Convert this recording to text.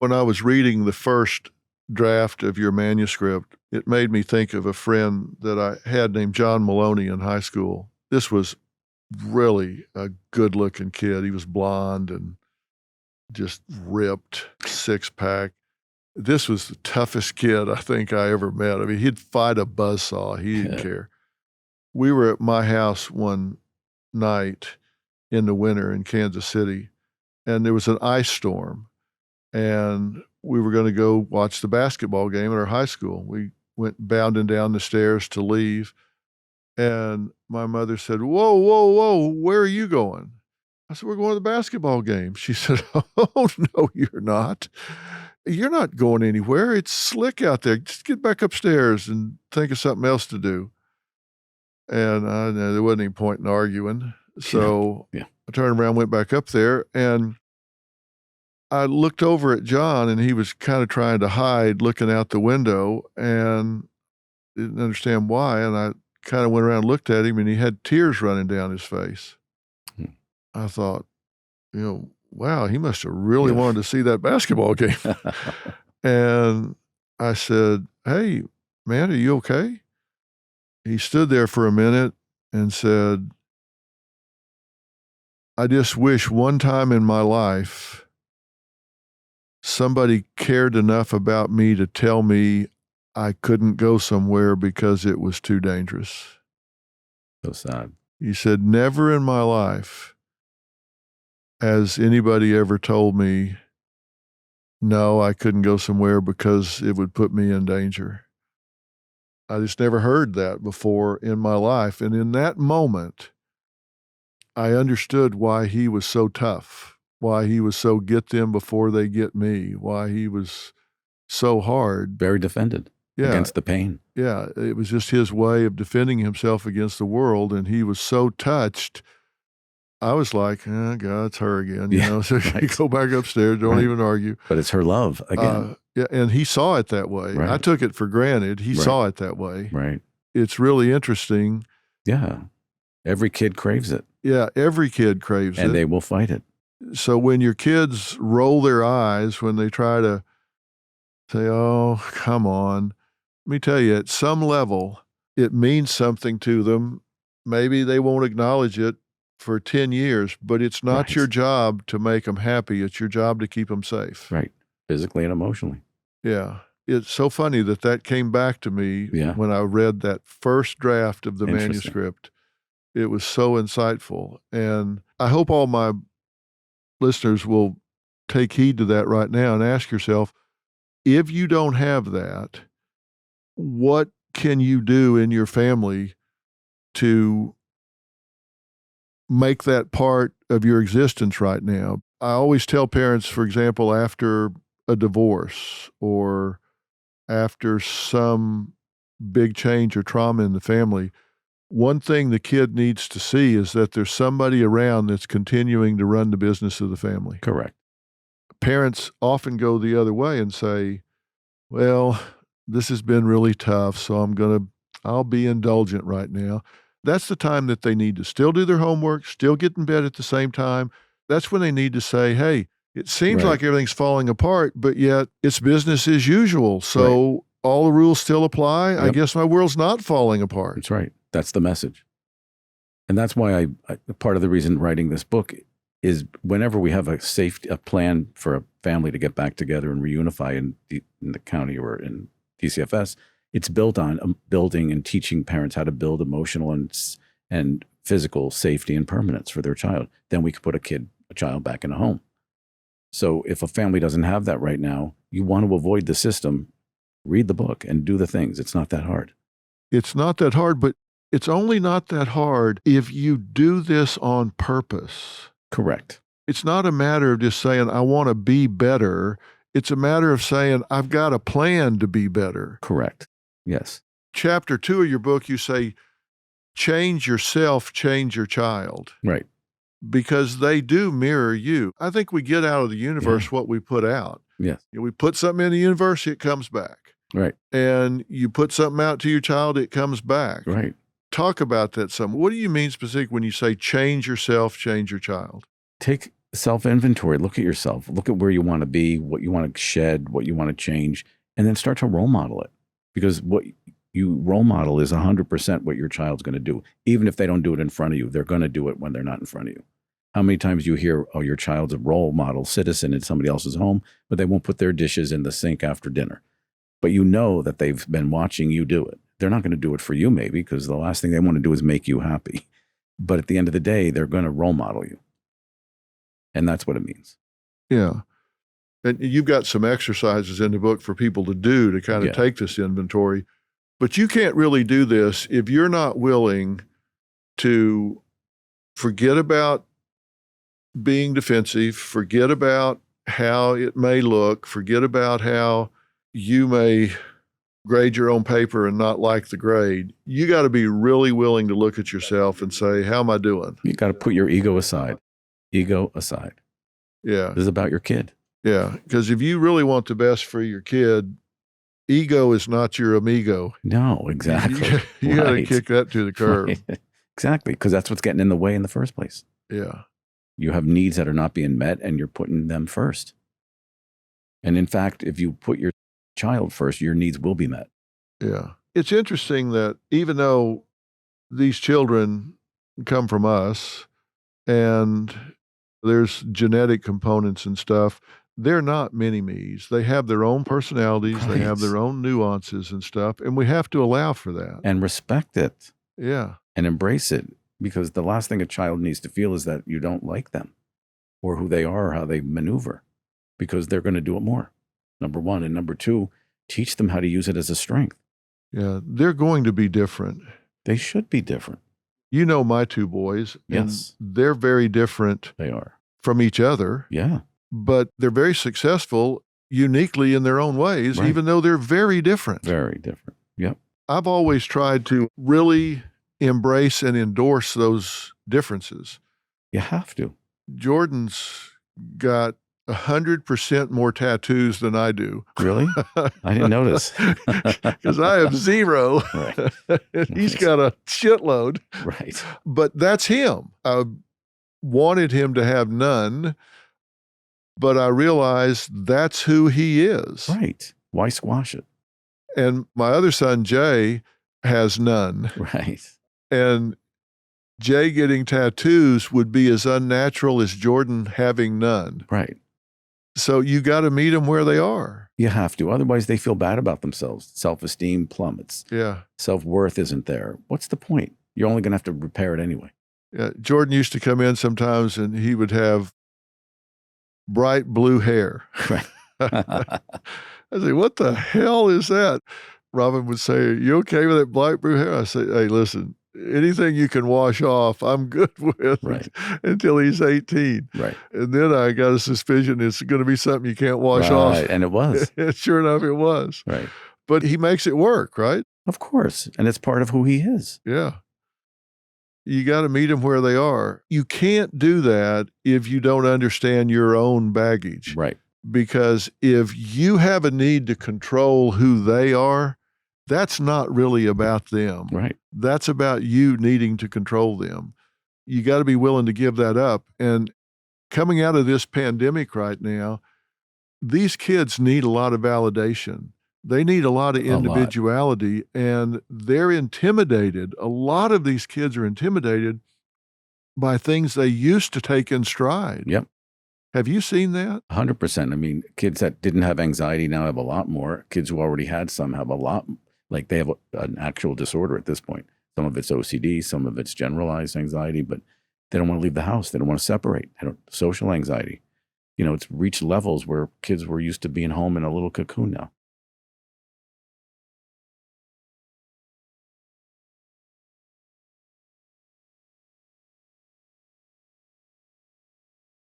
When I was reading the first draft of your manuscript, it made me think of a friend that I had named John Maloney in high school. This was really a good-looking kid. He was blonde and just ripped, six-pack. This was the toughest kid I think I ever met. I mean, he'd fight a buzzsaw. He didn't care. We were at my house one night in the winter in Kansas City, and there was an ice storm, and we were going to go watch the basketball game at our high school. We went bounding down the stairs to leave, and my mother said, "Whoa, whoa, whoa, where are you going?" I said, "We're going to the basketball game." She said, "Oh, no, you're not. You're not going anywhere. It's slick out there. Just get back upstairs and think of something else to do." And there wasn't any point in arguing. So I turned around, went back up there, and I looked over at John, and he was kind of trying to hide, looking out the window, and didn't understand why. And I kind of went around and looked at him, and he had tears running down his face. I thought, wow, he must have really wanted to see that basketball game. And I said, "Hey, man, are you okay?" He stood there for a minute and said, "I just wish one time in my life somebody cared enough about me to tell me I couldn't go somewhere because it was too dangerous." So sad. He said, "Never in my life has anybody ever told me, no, I couldn't go somewhere because it would put me in danger. I just never heard that before in my life." And in that moment, I understood why he was so tough, why he was so get them before they get me, why he was so hard. Very defended against the pain. Yeah, it was just his way of defending himself against the world, and he was so touched. I was like, "Oh, God, it's her again." So you go back upstairs, don't even argue. But it's her love again. And he saw it that way. Right. I took it for granted. He saw it that way. Right. It's really interesting. Yeah. Every kid craves it. Yeah, every kid craves it. And they will fight it. So when your kids roll their eyes, when they try to say, "Oh, come on," let me tell you, at some level, it means something to them. Maybe they won't acknowledge it for 10 years, but it's not your job to make them happy. It's your job to keep them safe. Right. Physically and emotionally. Yeah. It's so funny that came back to me when I read that first draft of the manuscript. It was so insightful. And I hope all my listeners will take heed to that right now and ask yourself, if you don't have that, what can you do in your family to make that part of your existence right now? I always tell parents, for example, after a divorce or after some big change or trauma in the family, one thing the kid needs to see is that there's somebody around that's continuing to run the business of the family. Correct. Parents often go the other way and say, "Well, this has been really tough, so I'll be indulgent right now." That's the time that they need to still do their homework, still get in bed at the same time. That's when they need to say, "Hey, it seems like everything's falling apart, but yet it's business as usual. So all the rules still apply. Yep. I guess my world's not falling apart." That's right. That's the message. And that's why part of the reason writing this book is whenever we have a plan for a family to get back together and reunify in the county or in DCFS, it's built on building and teaching parents how to build emotional and physical safety and permanence for their child. Then we could put a child back in a home. So if a family doesn't have that right now, you want to avoid the system, read the book and do the things. It's not that hard. It's not that hard, but it's only not that hard if you do this on purpose. Correct. It's not a matter of just saying, "I want to be better." It's a matter of saying, "I've got a plan to be better." Correct. Yes. Chapter 2 of your book, you say, "Change yourself, change your child." Right. Because they do mirror you. I think we get out of the universe what we put out. Yes. We put something in the universe, it comes back. Right. And you put something out to your child, it comes back. Right. Talk about that some. What do you mean specifically when you say change yourself, change your child? Take self-inventory. Look at yourself. Look at where you want to be, what you want to shed, what you want to change, and then start to role model it. Because what you role model is 100% what your child's going to do. Even if they don't do it in front of you, they're going to do it when they're not in front of you. How many times you hear, oh, your child's a role model citizen in somebody else's home, but they won't put their dishes in the sink after dinner. But you know that they've been watching you do it. They're not going to do it for you maybe, because the last thing they want to do is make you happy. But at the end of the day, they're going to role model you. And that's what it means. Yeah. And you've got some exercises in the book for people to do to kind of take this inventory. But you can't really do this if you're not willing to forget about being defensive, forget about how it may look, forget about how you may grade your own paper and not like the grade. You got to be really willing to look at yourself and say, how am I doing? You got to put your ego aside. Ego aside. Yeah. This is about your kid. Yeah. Because if you really want the best for your kid, ego is not your amigo. No, exactly. You got to kick that to the curb. Right. Exactly. Because that's what's getting in the way in the first place. Yeah. You have needs that are not being met and you're putting them first. And in fact, if you put your child first, your needs will be met. Yeah. It's interesting that even though these children come from us and there's genetic components and stuff, they're not mini-me's. They have their own personalities. Right. They have their own nuances and stuff. And we have to allow for that. And respect it. Yeah. And embrace it. Because the last thing a child needs to feel is that you don't like them or who they are or how they maneuver, because they're going to do it more. Number one. And number two, teach them how to use it as a strength. Yeah. They're going to be different. They should be different. You know my two boys. Yes. And they're very different. They are. From each other. Yeah. But they're very successful uniquely in their own ways, right. Even though they're very different. Very different. Yep. I've always tried to really embrace and endorse those differences. You have to. Jordan's got 100% more tattoos than I do. Really? I didn't notice. Because I have 0. Right. He's got a shitload. Right. But that's him. I wanted him to have none, but I realized that's who he is. Right. Why squash it? And my other son, Jay, has none. Right. And Jay getting tattoos would be as unnatural as Jordan having none. Right. So you got to meet them where they are. You have to. Otherwise, they feel bad about themselves. Self-esteem plummets. Yeah. Self-worth isn't there. What's the point? You're only going to have to repair it anyway. Yeah. Jordan used to come in sometimes and he would have bright blue hair. Right. I say, what the hell is that? Robin would say, are you okay with that bright blue hair? I say, hey, listen, anything you can wash off, I'm good with. Right. Until he's 18. Right. And then I got a suspicion it's going to be something you can't wash off. And it was. Sure enough, it was. Right. But he makes it work, right? Of course. And it's part of who he is. Yeah. You got to meet them where they are. You can't do that if you don't understand your own baggage. Right. Because if you have a need to control who they are, that's not really about them. Right. That's about you needing to control them. You got to be willing to give that up. And coming out of this pandemic right now, these kids need a lot of validation. They need a lot of individuality, and they're intimidated. A lot of these kids are intimidated by things they used to take in stride. Yep. Have you seen that? 100%. I mean, kids that didn't have anxiety now have a lot more. Kids who already had some have a lot. Like they have an actual disorder at this point. Some of it's OCD, some of it's generalized anxiety, but they don't want to leave the house. They don't want to separate. They don't, social anxiety. You know, it's reached levels where kids were used to being home in a little cocoon now.